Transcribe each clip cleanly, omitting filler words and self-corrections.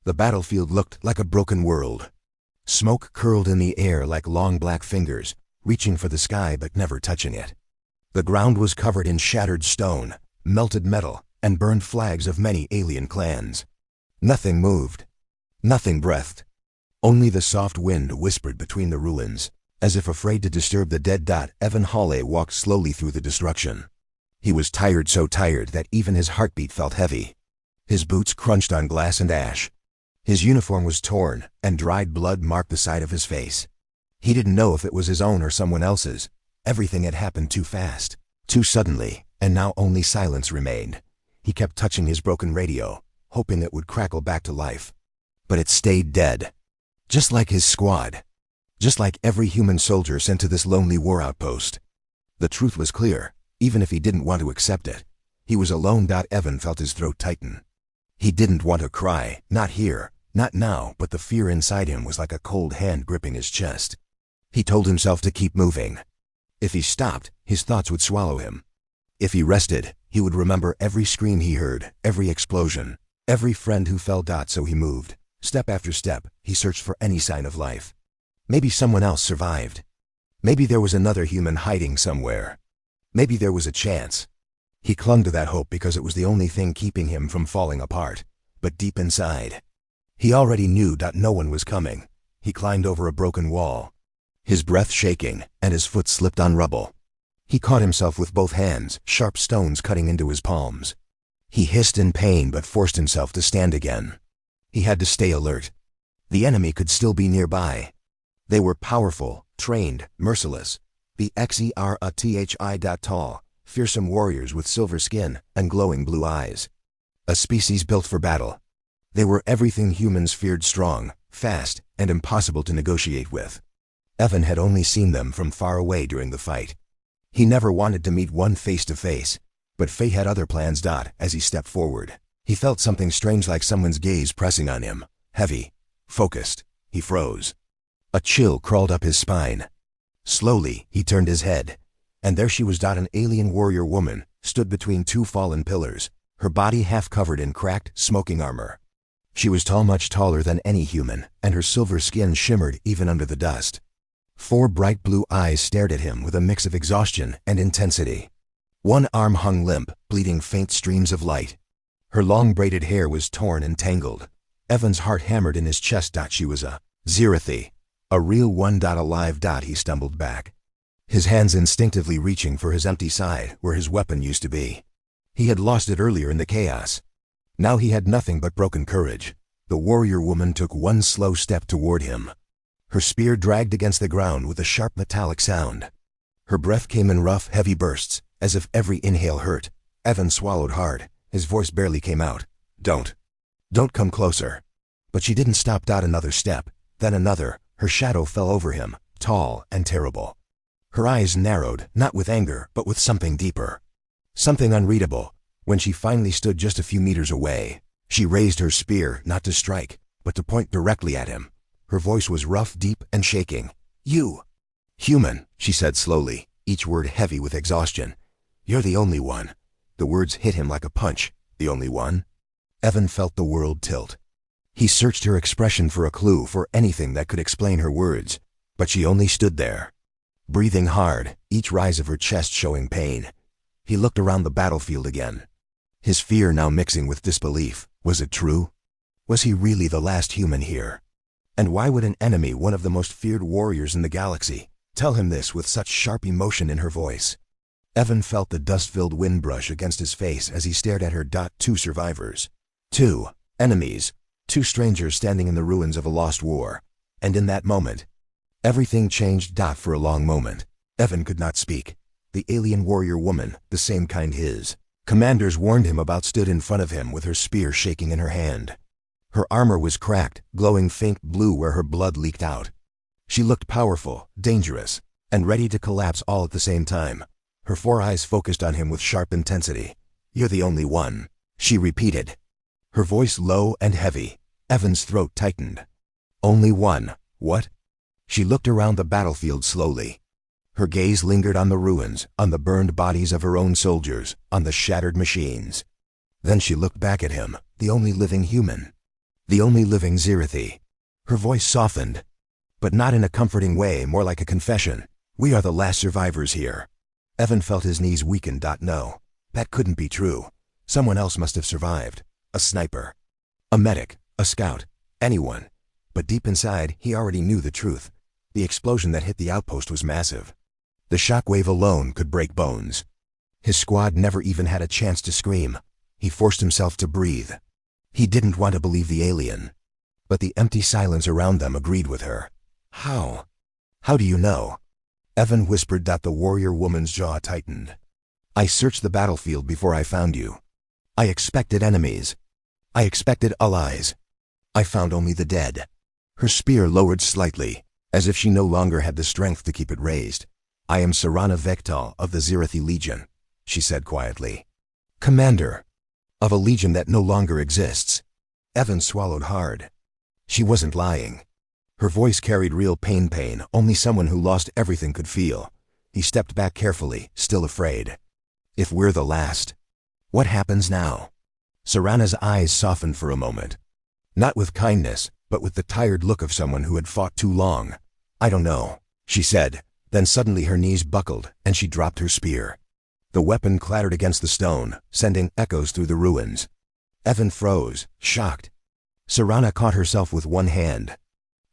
The battlefield looked like a broken world. Smoke curled in the air like long black fingers, reaching for the sky but never touching it. The ground was covered in shattered stone, melted metal, and burned flags of many alien clans. Nothing moved. Nothing breathed. Only the soft wind whispered between the ruins. As if afraid to disturb the dead. Evan Hawley walked slowly through the destruction. He was tired, so tired that even his heartbeat felt heavy. His boots crunched on glass and ash. His uniform was torn, and dried blood marked the side of his face. He didn't know if it was his own or someone else's. Everything had happened too fast, too suddenly, and now only silence remained. He kept touching his broken radio, hoping it would crackle back to life. But it stayed dead. Just like his squad. Just like every human soldier sent to this lonely war outpost. The truth was clear, even if he didn't want to accept it. He was alone. Evan felt his throat tighten. He didn't want to cry, not here, not now, but the fear inside him was like a cold hand gripping his chest. He told himself to keep moving. If he stopped, his thoughts would swallow him. If he rested, he would remember every scream he heard, every explosion, every friend who fell. So he moved. Step after step, he searched for any sign of life. Maybe someone else survived. Maybe there was another human hiding somewhere. Maybe there was a chance. He clung to that hope because it was the only thing keeping him from falling apart. But deep inside, he already knew that no one was coming. He climbed over a broken wall, his breath shaking, and his foot slipped on rubble. He caught himself with both hands, sharp stones cutting into his palms. He hissed in pain but forced himself to stand again. He had to stay alert. The enemy could still be nearby. They were powerful, trained, merciless. The XERATHI. Tall, fearsome warriors with silver skin and glowing blue eyes. A species built for battle. They were everything humans feared: strong, fast, and impossible to negotiate with. Evan had only seen them from far away during the fight. He never wanted to meet one face to face, but fate had other plans. As he stepped forward, he felt something strange, like someone's gaze pressing on him. Heavy, focused. He froze. A chill crawled up his spine. Slowly, he turned his head, and there she was. An alien warrior woman stood between two fallen pillars, her body half covered in cracked, smoking armor. She was tall, much taller than any human, and her silver skin shimmered even under the dust. 4 bright blue eyes stared at him with a mix of exhaustion and intensity. One arm hung limp, bleeding faint streams of light. Her long braided hair was torn and tangled. Evan's heart hammered in his chest. She was a Zerathi. A real one. Alive. He stumbled back, his hands instinctively reaching for his empty side where his weapon used to be. He had lost it earlier in the chaos. Now he had nothing but broken courage. The warrior woman took one slow step toward him. Her spear dragged against the ground with a sharp metallic sound. Her breath came in rough, heavy bursts, as if every inhale hurt. Evan swallowed hard. His voice barely came out. Don't come closer. But she didn't stop. Another step, then another. Her shadow fell over him, tall and terrible. Her eyes narrowed, not with anger, but with something deeper. Something unreadable. When she finally stood just a few meters away, she raised her spear, not to strike, but to point directly at him. Her voice was rough, deep, and shaking. You. Human, she said slowly, each word heavy with exhaustion. You're the only one. The words hit him like a punch. The only one? Evan felt the world tilt. He searched her expression for a clue, for anything that could explain her words, but she only stood there, breathing hard, each rise of her chest showing pain. He looked around the battlefield again, his fear now mixing with disbelief. Was it true? Was he really the last human here? And why would an enemy, one of the most feared warriors in the galaxy, tell him this with such sharp emotion in her voice? Evan felt the dust-filled wind brush against his face as he stared at her. 2 survivors. 2 enemies. 2 strangers standing in the ruins of a lost war. And in that moment, everything changed. For a long moment, Evan could not speak. The alien warrior woman, the same kind his commanders warned him about, stood in front of him with her spear shaking in her hand. Her armor was cracked, glowing faint blue where her blood leaked out. She looked powerful, dangerous, and ready to collapse all at the same time. Her 4 eyes focused on him with sharp intensity. You're the only one, she repeated, her voice low and heavy. Evan's throat tightened. Only one. What? She looked around the battlefield slowly. Her gaze lingered on the ruins, on the burned bodies of her own soldiers, on the shattered machines. Then she looked back at him, the only living human. The only living Zirathi. Her voice softened, but not in a comforting way, more like a confession. We are the last survivors here. Evan felt his knees weaken. No, that couldn't be true. Someone else must have survived. A sniper. A medic. A scout. Anyone. But deep inside, he already knew the truth. The explosion that hit the outpost was massive. The shockwave alone could break bones. His squad never even had a chance to scream. He forced himself to breathe. He didn't want to believe the alien. But the empty silence around them agreed with her. How? How do you know? Evan whispered. The warrior woman's jaw tightened. I searched the battlefield before I found you. I expected enemies. I expected allies. I found only the dead. Her spear lowered slightly, as if she no longer had the strength to keep it raised. I am Sarana Vektal of the Zirathi Legion, she said quietly. Commander. Of a legion that no longer exists. Evan swallowed hard. She wasn't lying. Her voice carried real pain only someone who lost everything could feel. He stepped back carefully, still afraid. If we're the last, what happens now? Sarana's eyes softened for a moment. Not with kindness, but with the tired look of someone who had fought too long. I don't know, she said. Then suddenly her knees buckled, and she dropped her spear. The weapon clattered against the stone, sending echoes through the ruins. Evan froze, shocked. Sarana caught herself with one hand.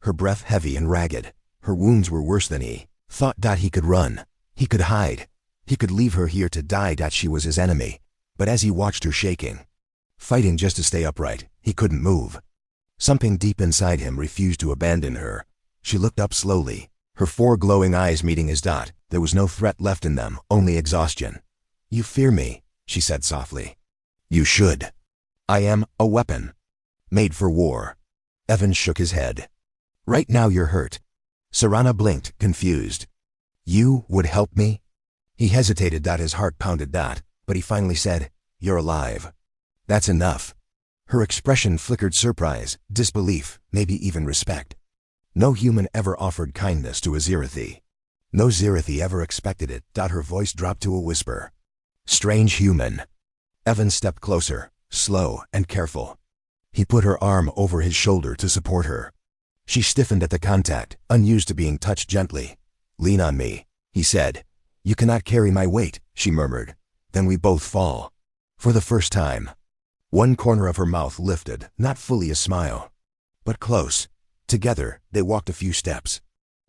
Her breath heavy and ragged. Her wounds were worse than he thought. He could run. He could hide. He could leave her here to die. She was his enemy. But as he watched her shaking, fighting just to stay upright, he couldn't move. Something deep inside him refused to abandon her. She looked up slowly, her 4 glowing eyes meeting his. There was no threat left in them, only exhaustion. You fear me, she said softly. You should. I am a weapon. Made for war. Evan shook his head. Right now you're hurt. Sarana blinked, confused. You would help me? He hesitated. His heart pounded. But he finally said, You're alive. That's enough. Her expression flickered surprise, disbelief, maybe even respect. No human ever offered kindness to a Zirathi. No Zirathi ever expected it. Her voice dropped to a whisper. Strange human. Evan stepped closer, slow and careful. He put her arm over his shoulder to support her. She stiffened at the contact, unused to being touched gently. Lean on me, he said. You cannot carry my weight, she murmured. Then we both fall. For the first time. One corner of her mouth lifted, not fully a smile, but close. Together, they walked a few steps.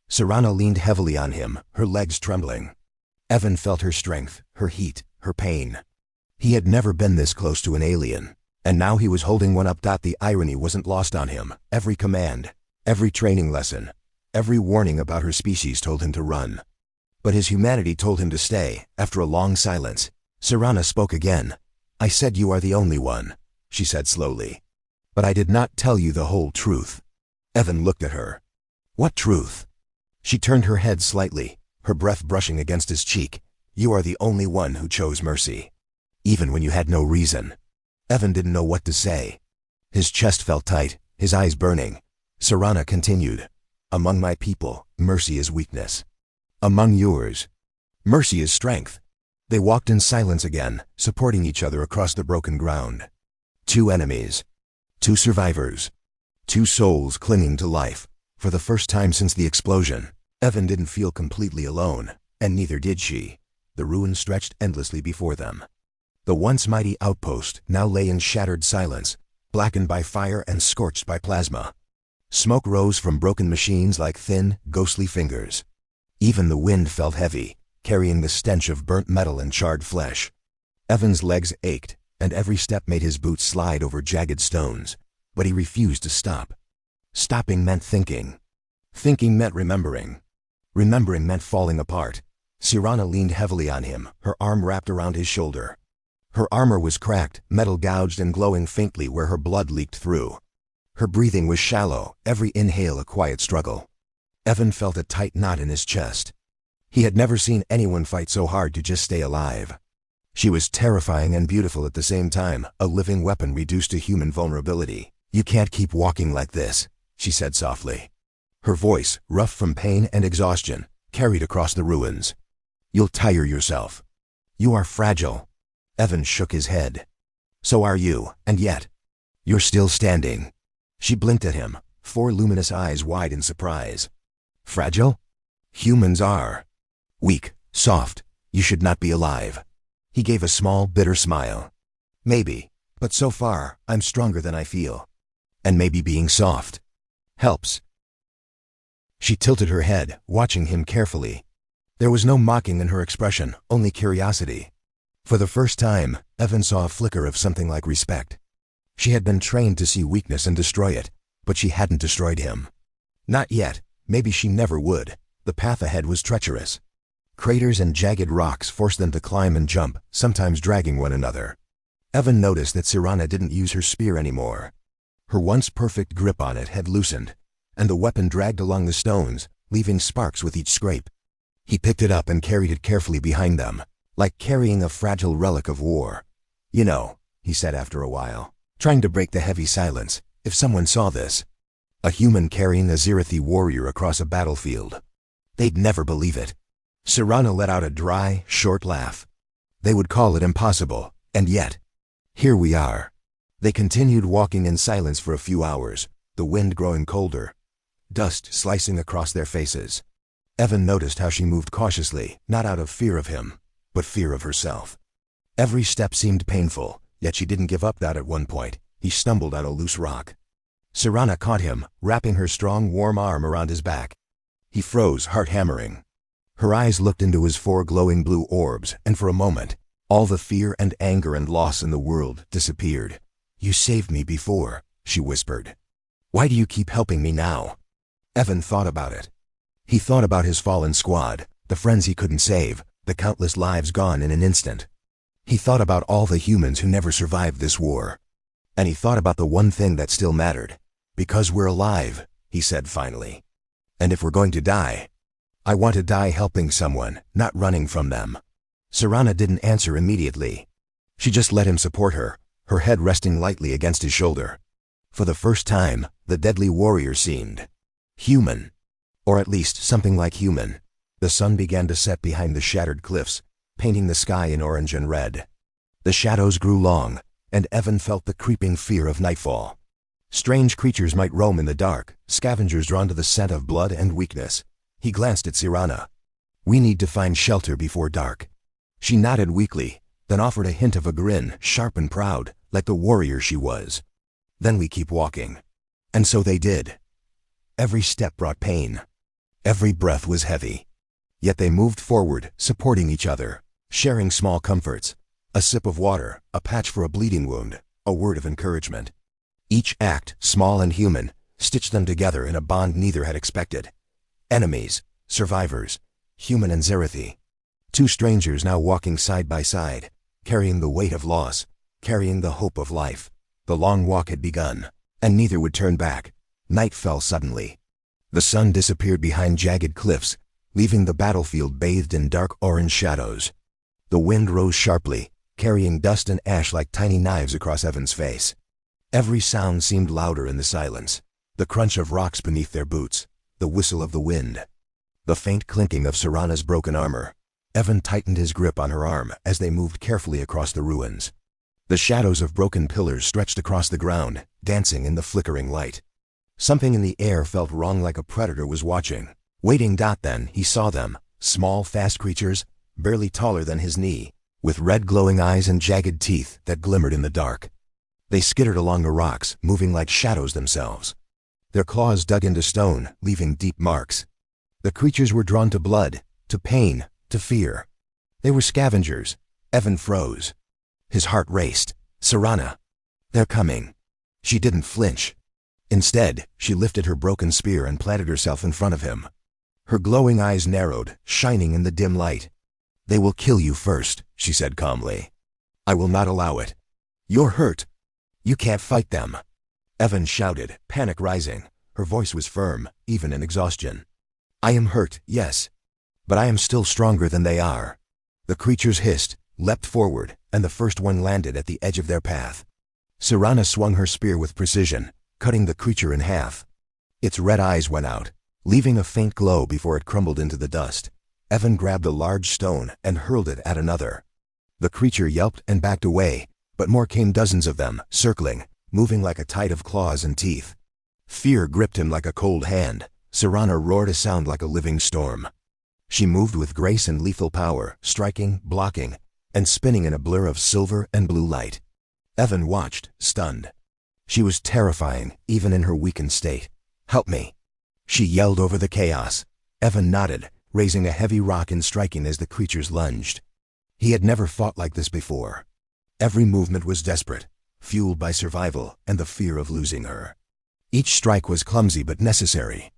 Sarana leaned heavily on him, her legs trembling. Evan felt her strength, her heat, her pain. He had never been this close to an alien, and now he was holding one up. The irony wasn't lost on him. Every command, every training lesson, every warning about her species told him to run. But his humanity told him to stay. After a long silence, Sarana spoke again. I said you are the only one, she said slowly. But I did not tell you the whole truth. Evan looked at her. What truth? She turned her head slightly, her breath brushing against his cheek. You are the only one who chose mercy. Even when you had no reason. Evan didn't know what to say. His chest felt tight, his eyes burning. Sarana continued. Among my people, mercy is weakness. Among yours, mercy is strength. They walked in silence again, supporting each other across the broken ground. 2 enemies. 2 survivors. 2 souls clinging to life. For the first time since the explosion, Evan didn't feel completely alone, and neither did she. The ruins stretched endlessly before them. The once mighty outpost now lay in shattered silence, blackened by fire and scorched by plasma. Smoke rose from broken machines like thin, ghostly fingers. Even the wind felt heavy, carrying the stench of burnt metal and charred flesh. Evan's legs ached, and every step made his boots slide over jagged stones. But he refused to stop. Stopping meant thinking. Thinking meant remembering. Remembering meant falling apart. Sarana leaned heavily on him, her arm wrapped around his shoulder. Her armor was cracked, metal gouged and glowing faintly where her blood leaked through. Her breathing was shallow, every inhale a quiet struggle. Evan felt a tight knot in his chest. He had never seen anyone fight so hard to just stay alive. She was terrifying and beautiful at the same time, a living weapon reduced to human vulnerability. You can't keep walking like this, she said softly. Her voice, rough from pain and exhaustion, carried across the ruins. You'll tire yourself. You are fragile. Evan shook his head. So are you, and yet, you're still standing. She blinked at him, 4 luminous eyes wide in surprise. Fragile? Humans are. Weak, soft, you should not be alive. He gave a small, bitter smile. Maybe, but so far, I'm stronger than I feel. And maybe being soft helps. She tilted her head, watching him carefully. There was no mocking in her expression, only curiosity. For the first time, Evan saw a flicker of something like respect. She had been trained to see weakness and destroy it, but she hadn't destroyed him. Not yet, maybe she never would. The path ahead was treacherous. Craters and jagged rocks forced them to climb and jump, sometimes dragging one another. Evan noticed that Sirana didn't use her spear anymore. Her once perfect grip on it had loosened, and the weapon dragged along the stones, leaving sparks with each scrape. He picked it up and carried it carefully behind them, like carrying a fragile relic of war. You know, he said after a while, trying to break the heavy silence, if someone saw this. A human carrying a Zirathi warrior across a battlefield. They'd never believe it. Sirana let out a dry, short laugh. They would call it impossible, and yet, here we are. They continued walking in silence for a few hours, the wind growing colder, dust slicing across their faces. Evan noticed how she moved cautiously, not out of fear of him, but fear of herself. Every step seemed painful, yet she didn't give up. That at one point, he stumbled on a loose rock. Sirana caught him, wrapping her strong, warm arm around his back. He froze, heart hammering. Her eyes looked into his 4 glowing blue orbs, and for a moment, all the fear and anger and loss in the world disappeared. You saved me before, she whispered. Why do you keep helping me now? Evan thought about it. He thought about his fallen squad, the friends he couldn't save, the countless lives gone in an instant. He thought about all the humans who never survived this war. And he thought about the one thing that still mattered. Because we're alive, he said finally. And if we're going to die, I want to die helping someone, not running from them. Sirana didn't answer immediately. She just let him support her, her head resting lightly against his shoulder. For the first time, the deadly warrior seemed human. Or at least something like human. The sun began to set behind the shattered cliffs, painting the sky in orange and red. The shadows grew long, and Evan felt the creeping fear of nightfall. Strange creatures might roam in the dark, scavengers drawn to the scent of blood and weakness. He glanced at Sirana. We need to find shelter before dark. She nodded weakly, then offered a hint of a grin, sharp and proud, like the warrior she was. Then we keep walking. And so they did. Every step brought pain. Every breath was heavy. Yet they moved forward, supporting each other, sharing small comforts. A sip of water, a patch for a bleeding wound, a word of encouragement. Each act, small and human, stitched them together in a bond neither had expected. Enemies, survivors, human and Zirathi. 2 strangers now walking side by side, carrying the weight of loss, carrying the hope of life. The long walk had begun, and neither would turn back. Night fell suddenly. The sun disappeared behind jagged cliffs, leaving the battlefield bathed in dark orange shadows. The wind rose sharply, carrying dust and ash like tiny knives across Evan's face. Every sound seemed louder in the silence. The crunch of rocks beneath their boots, the whistle of the wind, the faint clinking of Sirana's broken armor. Evan tightened his grip on her arm as they moved carefully across the ruins. The shadows of broken pillars stretched across the ground, dancing in the flickering light. Something in the air felt wrong, like a predator was watching, waiting. Then he saw them, small, fast creatures, barely taller than his knee, with red glowing eyes and jagged teeth that glimmered in the dark. They skittered along the rocks, moving like shadows themselves. Their claws dug into stone, leaving deep marks. The creatures were drawn to blood, to pain, to fear. They were scavengers. Evan froze. His heart raced. Sirana. They're coming. She didn't flinch. Instead, she lifted her broken spear and planted herself in front of him. Her glowing eyes narrowed, shining in the dim light. They will kill you first, she said calmly. I will not allow it. You're hurt. You can't fight them. Evan shouted, panic rising. Her voice was firm, even in exhaustion. I am hurt, yes. But I am still stronger than they are. The creatures hissed, leapt forward, and the first one landed at the edge of their path. Sirana swung her spear with precision, cutting the creature in half. Its red eyes went out, leaving a faint glow before it crumbled into the dust. Evan grabbed a large stone and hurled it at another. The creature yelped and backed away, but more came, dozens of them, circling, moving like a tide of claws and teeth. Fear gripped him like a cold hand. Serana roared a sound like a living storm. She moved with grace and lethal power, striking, blocking, and spinning in a blur of silver and blue light. Evan watched, stunned. She was terrifying, even in her weakened state. "Help me!" she yelled over the chaos. Evan nodded, raising a heavy rock and striking as the creatures lunged. He had never fought like this before. Every movement was desperate, fueled by survival and the fear of losing her. Each strike was clumsy but necessary.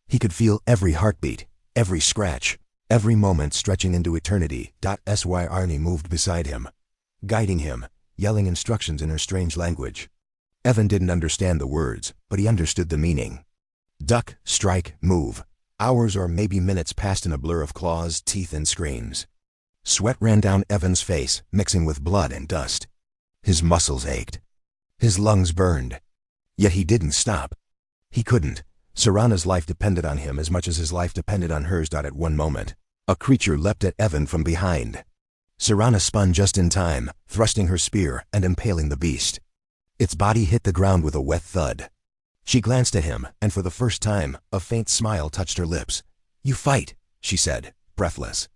He could feel every heartbeat, every scratch, every moment stretching into eternity. Arnie moved beside him, guiding him, yelling instructions in her strange language. Evan didn't understand the words, but he understood the meaning. Duck, strike, move. Hours or maybe minutes passed in a blur of claws, teeth, and screams. Sweat ran down Evan's face, mixing with blood and dust. His muscles ached. His lungs burned. Yet he didn't stop. He couldn't. Serana's life depended on him as much as his life depended on hers. At one moment, a creature leapt at Evan from behind. Serana spun just in time, thrusting her spear and impaling the beast. Its body hit the ground with a wet thud. She glanced at him, and for the first time, a faint smile touched her lips. "You fight," she said, breathless.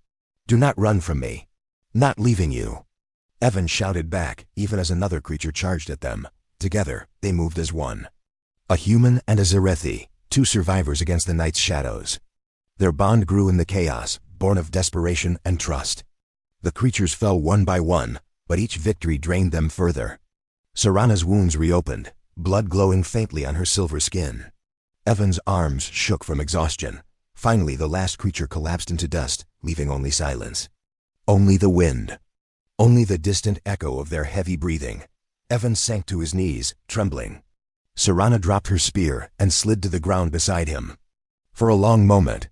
"Do not run from me. Not leaving you." Evan shouted back, even as another creature charged at them. Together, they moved as one. A human and a Zarethi, two survivors against the night's shadows. Their bond grew in the chaos, born of desperation and trust. The creatures fell one by one, but each victory drained them further. Serana's wounds reopened, blood glowing faintly on her silver skin. Evan's arms shook from exhaustion. Finally, the last creature collapsed into dust, leaving only silence. Only the wind. Only the distant echo of their heavy breathing. Evan sank to his knees, trembling. Serana dropped her spear and slid to the ground beside him. For a long moment,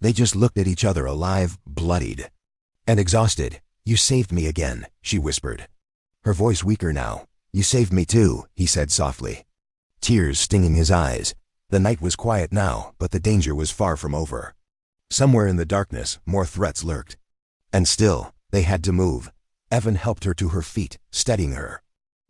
they just looked at each other, alive, bloodied, and exhausted. "You saved me again," she whispered. Her voice weaker now. "You saved me too," he said softly. Tears stinging his eyes. The night was quiet now, but the danger was far from over. Somewhere in the darkness, more threats lurked. And still, they had to move. Evan helped her to her feet, steadying her.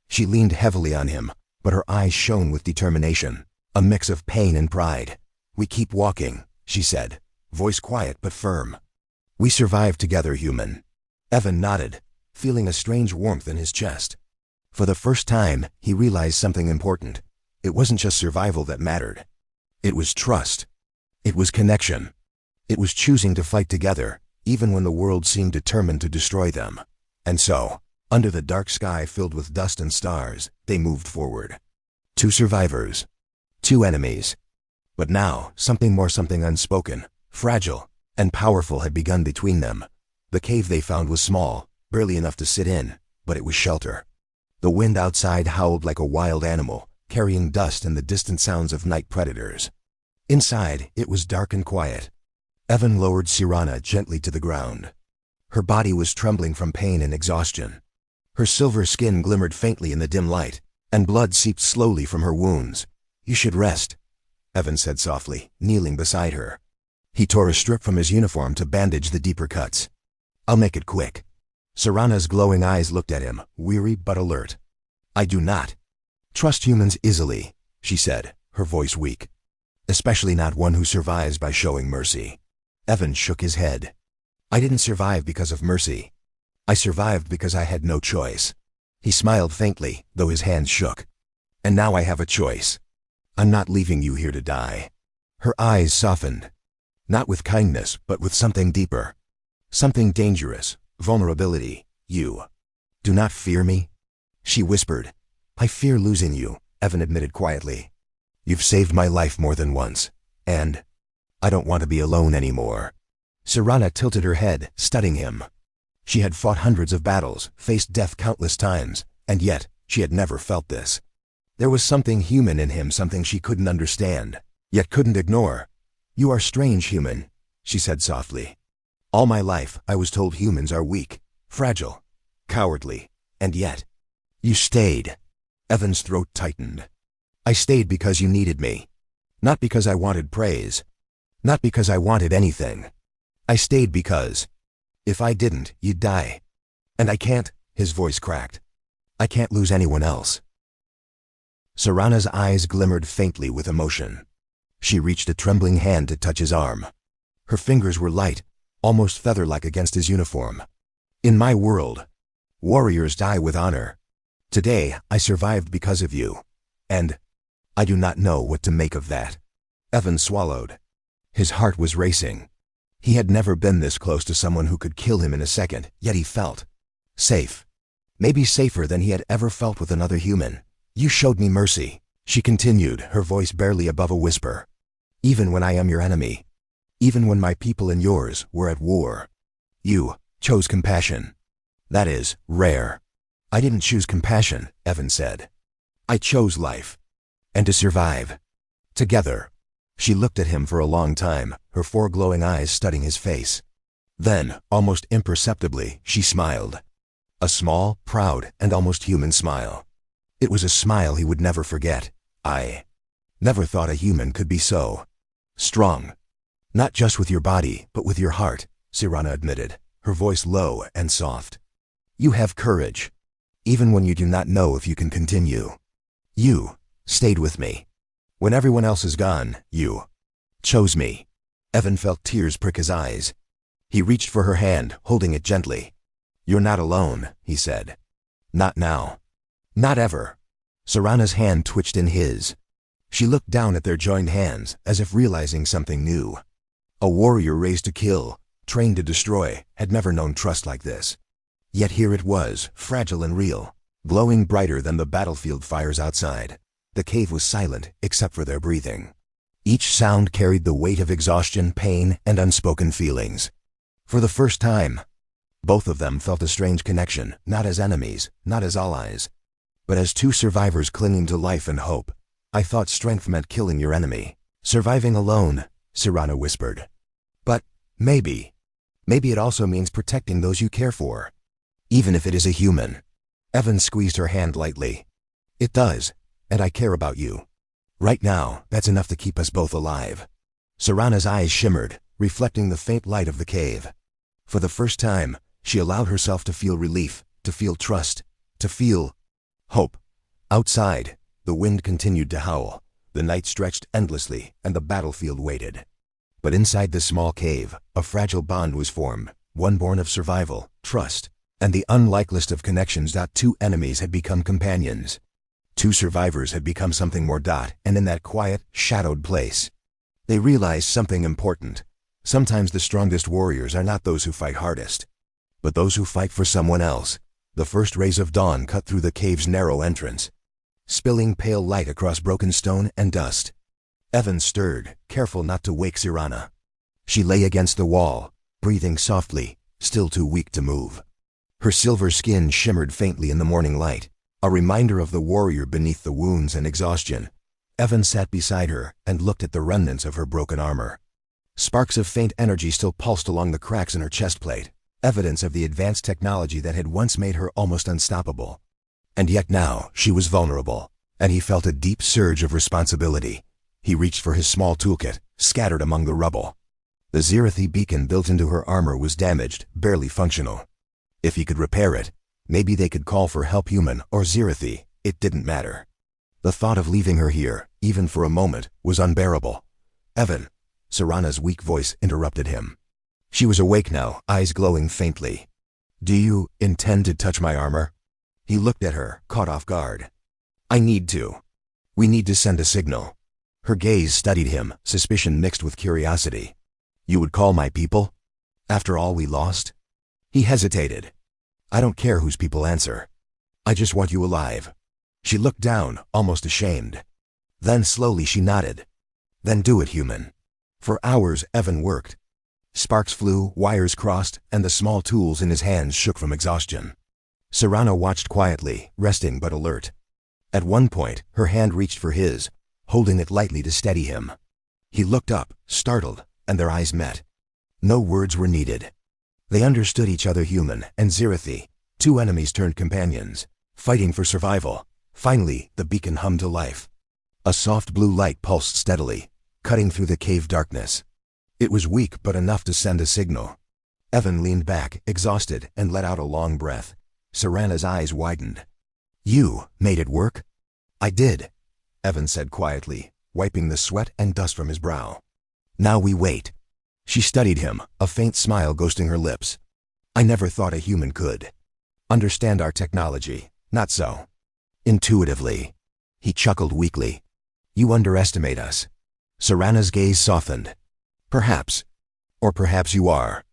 She leaned heavily on him, but her eyes shone with determination, a mix of pain and pride. "We keep walking," she said, voice quiet but firm. "We survived together, human." Evan nodded, feeling a strange warmth in his chest. For the first time, he realized something important. It wasn't just survival that mattered. It was trust. It was connection. It was choosing to fight together, even when the world seemed determined to destroy them. And so, under the dark sky filled with dust and stars, they moved forward. Two survivors. Two enemies. But now, something unspoken, fragile, and powerful had begun between them. The cave they found was small, barely enough to sit in, but it was shelter. The wind outside howled like a wild animal, carrying dust and the distant sounds of night predators. Inside, it was dark and quiet. Evan lowered Serana gently to the ground. Her body was trembling from pain and exhaustion. Her silver skin glimmered faintly in the dim light, and blood seeped slowly from her wounds. "You should rest," Evan said softly, kneeling beside her. He tore a strip from his uniform to bandage the deeper cuts. "I'll make it quick." Serana's glowing eyes looked at him, weary but alert. "I do not trust humans easily," she said, her voice weak. "Especially not one who survives by showing mercy." Evan shook his head. "I didn't survive because of mercy. I survived because I had no choice." He smiled faintly, though his hands shook. "And now I have a choice. I'm not leaving you here to die." Her eyes softened. Not with kindness, but with something deeper. Something dangerous. Vulnerability. "You do not fear me?" she whispered. "I fear losing you," Evan admitted quietly. "You've saved my life more than once, and I don't want to be alone anymore." Serana tilted her head, studying him. She had fought hundreds of battles, faced death countless times, and yet she had never felt this. There was something human in him, something she couldn't understand, yet couldn't ignore. "You are strange, human," she said softly. "All my life, I was told humans are weak, fragile, cowardly, and yet you stayed." Evan's throat tightened. "I stayed because you needed me. Not because I wanted praise. Not because I wanted anything. I stayed because if I didn't, you'd die. And I can't," his voice cracked. "I can't lose anyone else." Serana's eyes glimmered faintly with emotion. She reached a trembling hand to touch his arm. Her fingers were light, almost feather-like against his uniform. In my world, warriors die with honor. Today, I survived because of you. And I do not know what to make of that. Evan swallowed. His heart was racing. He had never been this close to someone who could kill him in a second, yet he felt safe. Maybe safer than he had ever felt with another human. You showed me mercy, she continued, her voice barely above a whisper. Even when I am your enemy. Even when my people and yours were at war. You chose compassion. That is rare. I didn't choose compassion, Evan said. I chose life. And to survive. Together. She looked at him for a long time, her four glowing eyes studying his face. Then, almost imperceptibly, she smiled. A small, proud, and almost human smile. It was a smile he would never forget. I never thought a human could be so strong. Not just with your body, but with your heart, Serana admitted, her voice low and soft. You have courage. Even when you do not know if you can continue. You stayed with me. When everyone else is gone, you chose me. Evan felt tears prick his eyes. He reached for her hand, holding it gently. You're not alone, he said. Not now. Not ever. Serana's hand twitched in his. She looked down at their joined hands, as if realizing something new. A warrior raised to kill, trained to destroy, had never known trust like this. Yet here it was, fragile and real, glowing brighter than the battlefield fires outside. The cave was silent, except for their breathing. Each sound carried the weight of exhaustion, pain, and unspoken feelings. For the first time, both of them felt a strange connection, not as enemies, not as allies, but as two survivors clinging to life and hope. I thought strength meant killing your enemy. Surviving alone, Serana whispered. But maybe it also means protecting those you care for. Even if it is a human. Evan squeezed her hand lightly. It does, and I care about you. Right now, that's enough to keep us both alive. Serana's eyes shimmered, reflecting the faint light of the cave. For the first time, she allowed herself to feel relief, to feel trust, to feel hope. Outside, the wind continued to howl. The night stretched endlessly, and the battlefield waited. But inside this small cave, a fragile bond was formed, one born of survival, trust, and the unlikeliest of connections. Two enemies had become companions. Two survivors had become something more. And in that quiet, shadowed place, they realized something important. Sometimes the strongest warriors are not those who fight hardest, but those who fight for someone else. The first rays of dawn cut through the cave's narrow entrance, spilling pale light across broken stone and dust. Evan stirred, careful not to wake Serana. She lay against the wall, breathing softly, still too weak to move. Her silver skin shimmered faintly in the morning light, a reminder of the warrior beneath the wounds and exhaustion. Evan sat beside her and looked at the remnants of her broken armor. Sparks of faint energy still pulsed along the cracks in her chest plate, evidence of the advanced technology that had once made her almost unstoppable. And yet now she was vulnerable, and he felt a deep surge of responsibility. He reached for his small toolkit, scattered among the rubble. The Zirathi beacon built into her armor was damaged, barely functional. If he could repair it, maybe they could call for help. Human or Zirathi, it didn't matter. The thought of leaving her here, even for a moment, was unbearable. Evan, Serana's weak voice interrupted him. She was awake now, eyes glowing faintly. Do you intend to touch my armor? He looked at her, caught off guard. I need to. We need to send a signal. Her gaze studied him, suspicion mixed with curiosity. You would call my people? After all we lost? He hesitated. I don't care whose people answer. I just want you alive. She looked down, almost ashamed. Then slowly she nodded. Then do it, human. For hours Evan worked. Sparks flew, wires crossed, and the small tools in his hands shook from exhaustion. Serana watched quietly, resting but alert. At one point, her hand reached for his, holding it lightly to steady him. He looked up, startled, and their eyes met. No words were needed. They understood each other. Human and Zirathi, two enemies turned companions, fighting for survival. Finally, the beacon hummed to life. A soft blue light pulsed steadily, cutting through the cave darkness. It was weak but enough to send a signal. Evan leaned back, exhausted, and let out a long breath. Serana's eyes widened. You made it work? I did, Evan said quietly, wiping the sweat and dust from his brow. Now we wait. She studied him, a faint smile ghosting her lips. I never thought a human could understand our technology, not so intuitively. He chuckled weakly. You underestimate us. Serana's gaze softened. Perhaps. Or perhaps you are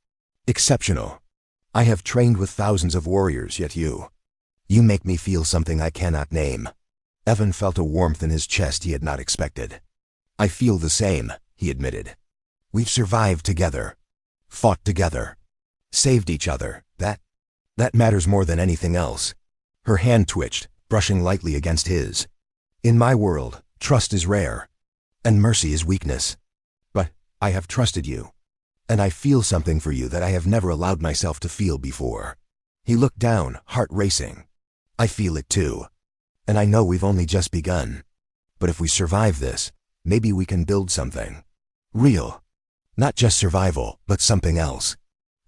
exceptional. I have trained with thousands of warriors, yet you make me feel something I cannot name. Evan felt a warmth in his chest he had not expected. I feel the same, he admitted. We've survived together, fought together, saved each other. That matters more than anything else. Her hand twitched, brushing lightly against his. In my world, trust is rare, and mercy is weakness. But I have trusted you, and I feel something for you that I have never allowed myself to feel before. He looked down, heart racing. I feel it too, and I know we've only just begun. But if we survive this, maybe we can build something real. Not just survival, but something else.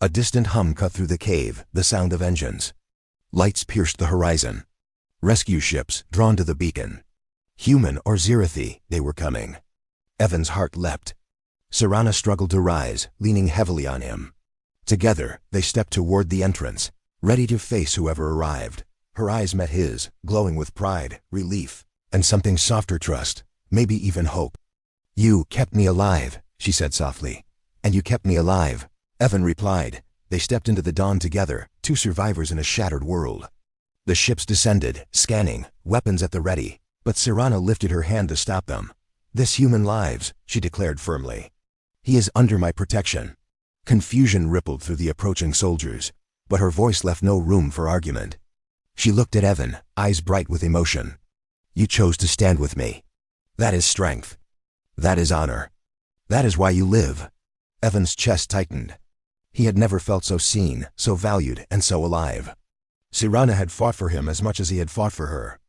A distant hum cut through the cave, the sound of engines. Lights pierced the horizon. Rescue ships drawn to the beacon. Human or Zirathi, they were coming. Evan's heart leapt. Serana struggled to rise, leaning heavily on him. Together, they stepped toward the entrance, ready to face whoever arrived. Her eyes met his, glowing with pride, relief, and something softer, trust, maybe even hope. You kept me alive, she said softly. And you kept me alive, Evan replied. They stepped into the dawn together, two survivors in a shattered world. The ships descended, scanning, weapons at the ready, but Serana lifted her hand to stop them. This human lives, she declared firmly. He is under my protection. Confusion rippled through the approaching soldiers, but her voice left no room for argument. She looked at Evan, eyes bright with emotion. You chose to stand with me. That is strength. That is honor. That is why you live. Evan's chest tightened. He had never felt so seen, so valued, and so alive. Serana had fought for him as much as he had fought for her.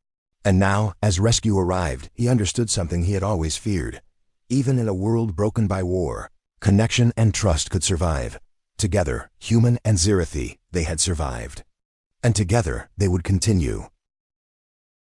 And now, as rescue arrived, he understood something he had always feared. Even in a world broken by war, connection and trust could survive. Together, human and Zirathi, they had survived. And together, they would continue.